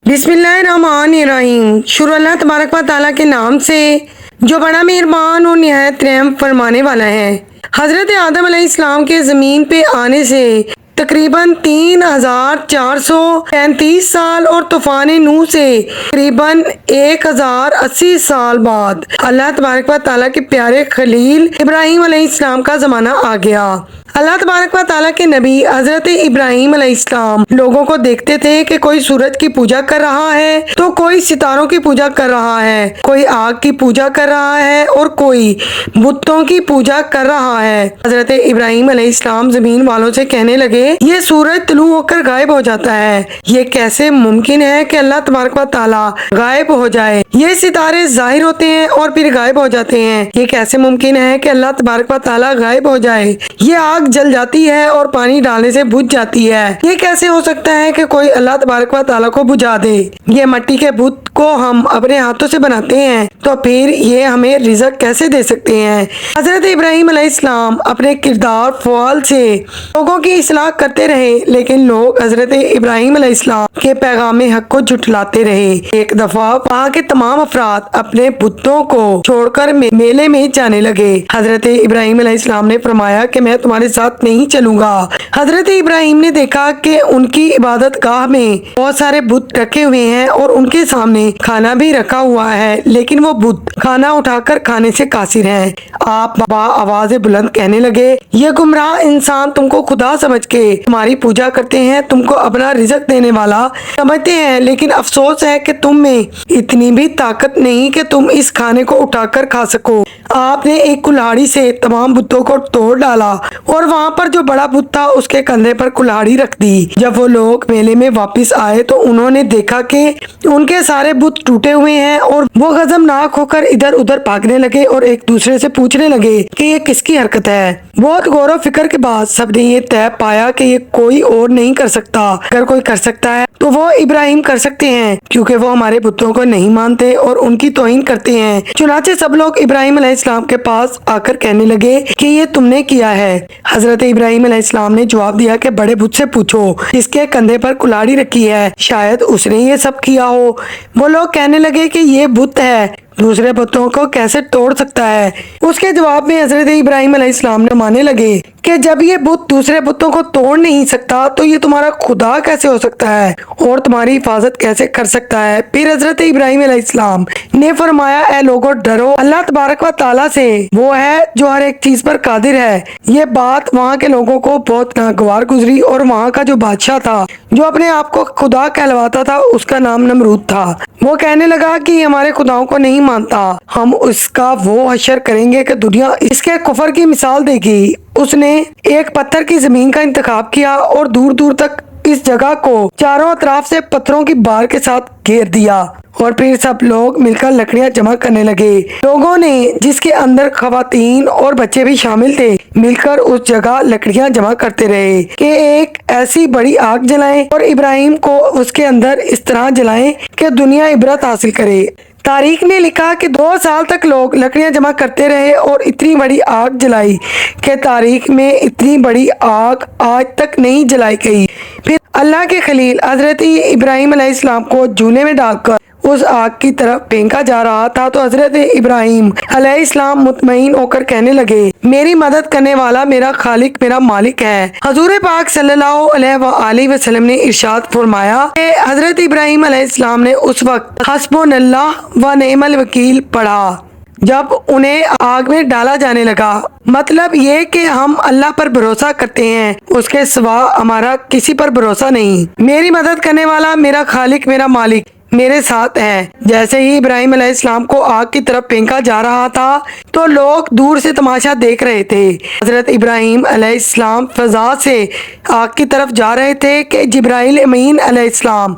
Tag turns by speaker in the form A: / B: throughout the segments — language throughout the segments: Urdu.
A: بسم اللہ الرحمن الرحیم۔ شروع اللہ تبارک و تعالیٰ کے نام سے جو بڑا مہربان اور نہایت رحم فرمانے والا ہے۔ حضرت آدم علیہ السلام کے زمین پہ آنے سے تقریباً 3435 سال اور طوفان نوح سے تقریباً 1080 سال بعد اللہ تبارک و تعالیٰ کے پیارے خلیل ابراہیم علیہ السلام کا زمانہ آ گیا۔ اللہ تبارک و تعالیٰ کے نبی حضرت ابراہیم علیہ السلام لوگوں کو دیکھتے تھے کہ کوئی سورج کی پوجا کر رہا ہے تو کوئی ستاروں کی پوجا کر رہا ہے، کوئی آگ کی پوجا کر رہا ہے اور کوئی بتوں کی پوجا کر رہا ہے۔ حضرت ابراہیم علیہ السلام زمین والوں سے کہنے لگے، یہ سورج طلوع ہو کر غائب ہو جاتا ہے، یہ کیسے ممکن ہے کہ اللہ تبارک و تعالیٰ غائب ہو جائے؟ یہ ستارے ظاہر ہوتے ہیں اور پھر غائب ہو جاتے ہیں، یہ کیسے ممکن ہے کہ اللہ تبارک و تعالیٰ غائب ہو جائے؟ یہ آگ جل جاتی ہے اور پانی ڈالنے سے بجھ جاتی ہے، یہ کیسے ہو سکتا ہے کہ کوئی اللہ تبارک و تعالیٰ کو بجھا دے؟ یہ مٹی کے بت کو ہم اپنے ہاتھوں سے بناتے ہیں تو پھر یہ ہمیں رزق کیسے دے سکتے ہیں؟ حضرت ابراہیم علیہ السلام اپنے کردار فعال سے لوگوں کی اصلاح کرتے رہے، لیکن لوگ حضرت ابراہیم علیہ السلام کے پیغام حق کو جھٹلاتے رہے۔ ایک دفعہ وہاں کے تمام افراد اپنے بتوں کو چھوڑ کر میلے میں جانے لگے۔ حضرت ابراہیم علیہ السلام نے فرمایا کہ میں تمہارے ساتھ نہیں چلوں گا۔ حضرت ابراہیم نے دیکھا کہ ان کی عبادت گاہ میں بہت سارے بت رکھے ہوئے ہیں اور ان کے سامنے کھانا بھی رکھا ہوا ہے، لیکن وہ بت کھانا اٹھا کر کھانے سے قاصر ہیں۔ آپ با آواز بلند کہنے لگے، یہ گمراہ انسان تم کو خدا سمجھ کے تمہاری پوجا کرتے ہیں، تم کو اپنا رزق دینے والا سمجھتے ہیں، لیکن افسوس ہے کہ تم میں اتنی بھی طاقت نہیں کہ تم اس کھانے کو اٹھا کر کھا سکو۔ آپ نے ایک کلہاڑی سے تمام بتوں کو توڑ ڈالا اور وہاں پر جو بڑا بت تھا اس کے کندھے پر کلہاڑی رکھ دی۔ جب وہ لوگ میلے میں واپس آئے تو انہوں نے دیکھا کہ ان کے سارے بت ٹوٹے ہوئے ہیں اور وہ غضبناک ہو کر ادھر ادھر بھاگنے لگے اور ایک دوسرے سے پوچھنے لگے کہ یہ کس کی حرکت ہے۔ بہت غور و فکر کے بعد سب نے یہ طے پایا کہ یہ کوئی اور نہیں کر سکتا، اگر کوئی کر سکتا ہے تو وہ ابراہیم کر سکتے ہیں، کیونکہ وہ ہمارے بتوں کو نہیں مانتے اور ان کی توہین کرتے ہیں۔ چنانچہ سب لوگ ابراہیم علیہ السلام کے پاس آ کر کہنے لگے کہ یہ تم نے کیا ہے؟ حضرت ابراہیم علیہ السلام نے جواب دیا کہ بڑے بت سے پوچھو جس کے کندھے پر کلاڑی رکھی ہے، شاید اس نے یہ سب کیا ہو۔ وہ لوگ کہنے لگے کہ یہ بت ہے، دوسرے بتوں کو کیسے توڑ سکتا ہے؟ اس کے جواب میں حضرت ابراہیم علیہ السلام نے ماننے لگے کہ جب یہ بت دوسرے بتوں کو توڑ نہیں سکتا تو یہ تمہارا خدا کیسے ہو سکتا ہے اور تمہاری حفاظت کیسے کر سکتا ہے؟ پھر حضرت ابراہیم علیہ السلام نے فرمایا، اے لوگو ڈرو اللہ تبارک و تعالیٰ سے، وہ ہے جو ہر ایک چیز پر قادر ہے۔ یہ بات وہاں کے لوگوں کو بہت ناگوار گزری اور وہاں کا جو بادشاہ تھا جو اپنے آپ کو خدا کہلواتا تھا اس کا نام نمرود تھا، وہ کہنے لگا کہ یہ ہمارے خداؤں کو نہیں مانتا، ہم اس کا وہ حشر کریں گے کہ دنیا اس کے کفر کی مثال دے گی۔ اس نے ایک پتھر کی زمین کا انتخاب کیا اور دور دور تک اس جگہ کو چاروں اطراف سے پتھروں کی بار کے ساتھ گھیر دیا اور پھر سب لوگ مل کر لکڑیاں جمع کرنے لگے۔ لوگوں نے، جس کے اندر خواتین اور بچے بھی شامل تھے، مل کر اس جگہ لکڑیاں جمع کرتے رہے کہ ایک ایسی بڑی آگ جلائیں اور ابراہیم کو اس کے اندر اس طرح جلائیں کہ دنیا عبرت حاصل کرے۔ تاریخ نے لکھا کہ 2 سال تک لوگ لکڑیاں جمع کرتے رہے اور اتنی بڑی آگ جلائی کہ تاریخ میں اتنی بڑی آگ آج تک نہیں جلائی گئی۔ پھر اللہ کے خلیل حضرت ابراہیم علیہ السلام کو جونے میں ڈال کر اس آگ کی طرف پھینکا جا رہا تھا تو حضرت ابراہیم علیہ السلام مطمئن ہو کر کہنے لگے، میری مدد کرنے والا میرا خالق میرا مالک ہے۔ حضور پاک صلی اللہ علیہ وآلہ وسلم نے ارشاد فرمایا کہ حضرت ابراہیم علیہ السلام نے اس وقت حسبنا اللہ و نعم الوکیل پڑھا جب انہیں آگ میں ڈالا جانے لگا۔ مطلب یہ کہ ہم اللہ پر بھروسہ کرتے ہیں، اس کے سوا ہمارا کسی پر بھروسہ نہیں۔ میری مدد کرنے والا میرا خالق میرا مالک میرے ساتھ ہے۔ جیسے ہی ابراہیم علیہ السلام کو آگ کی طرف پھینکا جا رہا تھا تو لوگ دور سے تماشا دیکھ رہے تھے۔ حضرت ابراہیم علیہ السلام فضا سے آگ کی طرف جا رہے تھے کہ جبرائیل امین علیہ السلام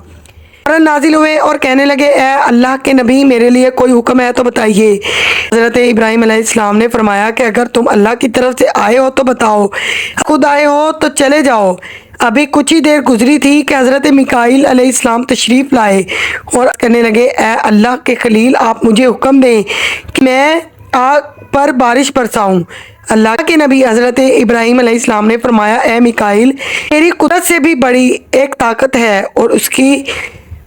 A: فوراً نازل ہوئے اور کہنے لگے، اے اللہ کے نبی، میرے لیے کوئی حکم ہے تو بتائیے۔ حضرت ابراہیم علیہ السلام نے فرمایا کہ اگر تم اللہ کی طرف سے آئے ہو تو بتاؤ، خود آئے ہو تو چلے جاؤ۔ ابھی کچھ ہی دیر گزری تھی کہ حضرت میکائیل علیہ السلام تشریف لائے اور کہنے لگے، اے اللہ کے خلیل، آپ مجھے حکم دیں کہ میں آگ پر بارش برساؤں۔ اللہ کے نبی حضرت ابراہیم علیہ السلام نے فرمایا، اے میکائیل، میری قدرت سے بھی بڑی ایک طاقت ہے اور اس کی